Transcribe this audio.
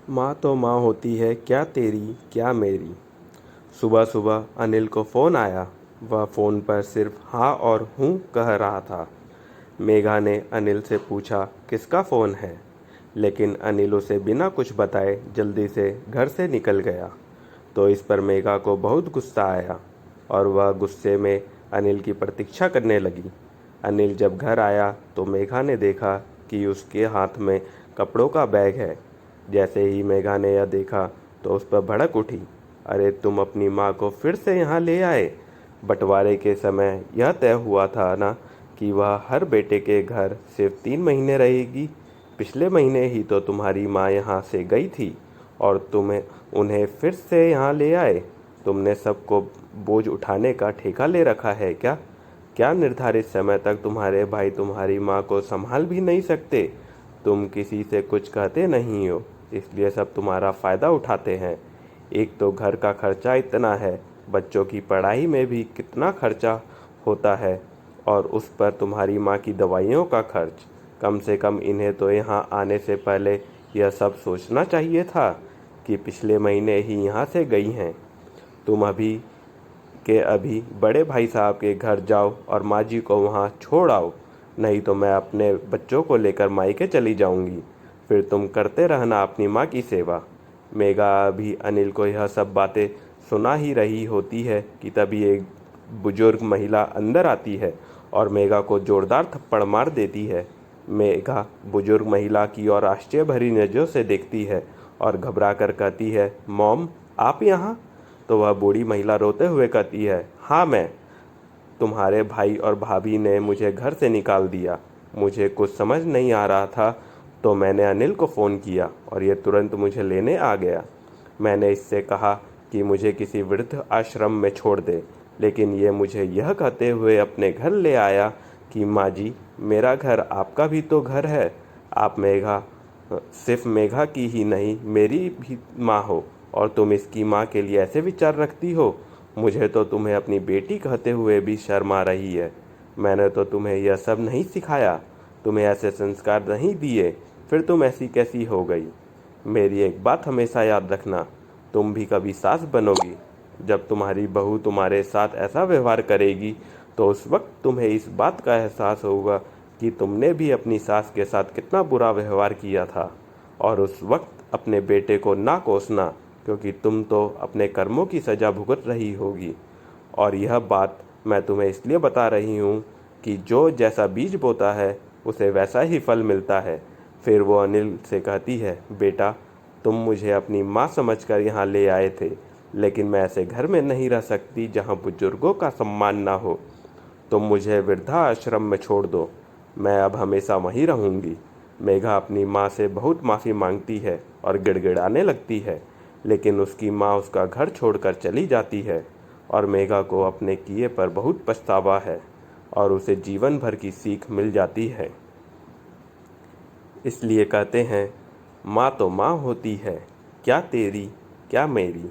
माँ तो माँ होती है, क्या तेरी क्या मेरी। सुबह सुबह अनिल को फ़ोन आया। वह फ़ोन पर सिर्फ हाँ और हूँ कह रहा था। मेघा ने अनिल से पूछा, किसका फ़ोन है? लेकिन अनिल उसे बिना कुछ बताए जल्दी से घर से निकल गया। तो इस पर मेघा को बहुत गुस्सा आया और वह गुस्से में अनिल की प्रतीक्षा करने लगी। अनिल जब घर आया तो मेघा ने देखा कि उसके हाथ में कपड़ों का बैग है। जैसे ही मेघा ने यह देखा तो उस पर भड़क उठी। अरे तुम अपनी माँ को फिर से यहाँ ले आए? बंटवारे के समय यह तय हुआ था ना कि वह हर बेटे के घर सिर्फ 3 महीने रहेगी। पिछले महीने ही तो तुम्हारी माँ यहाँ से गई थी और तुम्हें उन्हें फिर से यहाँ ले आए। तुमने सबको बोझ उठाने का ठेका ले रखा है क्या? क्या निर्धारित समय तक तुम्हारे भाई तुम्हारी माँ को संभाल भी नहीं सकते? तुम किसी से कुछ कहते नहीं हो, इसलिए सब तुम्हारा फ़ायदा उठाते हैं। एक तो घर का खर्चा इतना है, बच्चों की पढ़ाई में भी कितना खर्चा होता है और उस पर तुम्हारी माँ की दवाइयों का खर्च। कम से कम इन्हें तो यहाँ आने से पहले यह सब सोचना चाहिए था कि पिछले महीने ही यहाँ से गई हैं। तुम अभी बड़े भाई साहब के घर जाओ और माँ जी को वहाँ छोड़ आओ, नहीं तो मैं अपने बच्चों को लेकर मायके चली जाऊँगी। फिर तुम करते रहना अपनी माँ की सेवा। मेघा अभी अनिल को यह सब बातें सुना ही रही होती है कि तभी एक बुजुर्ग महिला अंदर आती है और मेघा को जोरदार थप्पड़ मार देती है। मेघा बुजुर्ग महिला की ओर आश्चर्य भरी नज़रों से देखती है और घबरा कर कहती है, मॉम आप यहाँ? तो वह बूढ़ी महिला रोते हुए कहती है, हाँ मैं। तुम्हारे भाई और भाभी ने मुझे घर से निकाल दिया। मुझे कुछ समझ नहीं आ रहा था तो मैंने अनिल को फ़ोन किया और ये तुरंत मुझे लेने आ गया। मैंने इससे कहा कि मुझे किसी वृद्ध आश्रम में छोड़ दे, लेकिन ये मुझे यह कहते हुए अपने घर ले आया कि माँ जी मेरा घर आपका भी तो घर है। आप सिर्फ मेघा की ही नहीं मेरी भी माँ हो और तुम इसकी माँ के लिए ऐसे विचार रखती हो। मुझे तो तुम्हें अपनी बेटी कहते हुए भी शर्म आ रही है। मैंने तो तुम्हें यह सब नहीं सिखाया, तुम्हें ऐसे संस्कार नहीं दिए, फिर तुम ऐसी कैसी हो गई? मेरी एक बात हमेशा याद रखना, तुम भी कभी सास बनोगी। जब तुम्हारी बहू तुम्हारे साथ ऐसा व्यवहार करेगी तो उस वक्त तुम्हें इस बात का एहसास होगा कि तुमने भी अपनी सास के साथ कितना बुरा व्यवहार किया था। और उस वक्त अपने बेटे को ना कोसना, क्योंकि तुम तो अपने कर्मों की सज़ा भुगत रही होगी। और यह बात मैं तुम्हें इसलिए बता रही हूँ कि जो जैसा बीज बोता है उसे वैसा ही फल मिलता है। फिर वो अनिल से कहती है, बेटा तुम मुझे अपनी माँ समझकर यहाँ ले आए थे, लेकिन मैं ऐसे घर में नहीं रह सकती जहाँ बुजुर्गों का सम्मान ना हो। तुम मुझे वृद्धाश्रम में छोड़ दो, मैं अब हमेशा वहीं रहूँगी। मेघा अपनी माँ से बहुत माफ़ी मांगती है और गिड़गिड़ाने लगती है, लेकिन उसकी माँ उसका घर छोड़कर चली जाती है और मेघा को अपने किए पर बहुत पछतावा है और उसे जीवन भर की सीख मिल जाती है। इसलिए कहते हैं, माँ तो माँ होती है, क्या तेरी क्या मेरी।